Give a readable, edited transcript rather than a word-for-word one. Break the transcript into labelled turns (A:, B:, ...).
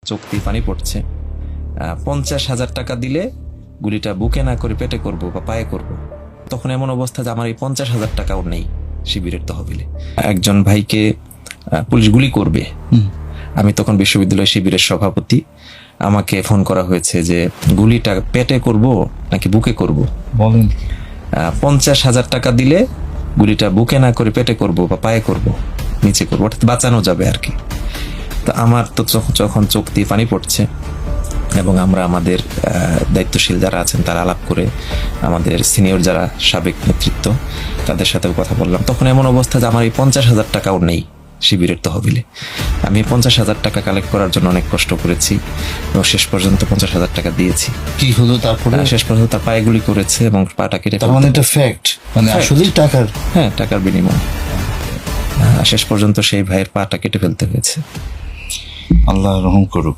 A: চোখ দিয়ে পানি পড়ছে। 50,000 টাকা দিলে গুলিটা বুকে না করে পেটে করব বা পায়ে করব। তখন এমন অবস্থা যে আমার এই 50,000 টাকাও নেই শিবিরের তহবিলে। একজন ভাইকে পুলিশ গুলি করবে, আমি তখন বিশ্ববিদ্যালয় শিবিরের সভাপতি। আমাকে ফোন করা হয়েছে যে গুলিটা পেটে করব নাকি বুকে করব।
B: বলেন
A: 50,000 টাকা দিলে গুলিটা বুকে না করে পেটে করব বা পায়ে করব, নিচে করবো, অর্থাৎ বাঁচানো যাবে আর কি। তো আমার তো যখন চোখ দিয়ে পানি পড়ছে এবং আমরা আমাদের দায়িত্বশীল যারা আছেন তারা আলাপ করে, আমাদের সিনিয়র যারা সাবেক নেতৃত্ব তাদের সাথেও কথা বললাম। তখন এমন অবস্থা যে আমার এই 50,000 টাকাও নেই শিবিরের তহবিলে। আমি 50,000 টাকা কালেক্ট করার জন্য অনেক কষ্ট করেছি এবং শেষ পর্যন্ত 50,000 টাকা দিয়েছি।
B: কি হলো তারপরে?
A: শেষ পর্যন্ত তার পায়ে গুলি করেছে এবং পাটা কেটে
B: তার মানে এটা ফ্যাক্ট, মানে
A: Fact.
B: আসলেই টাকার।
A: হ্যাঁ, টাকার বিনিময়। শেষ পর্যন্ত সেই ভাইয়ের পাটা কেটে ফেলতে হয়েছে।
B: আল্লাহ রহম করুক।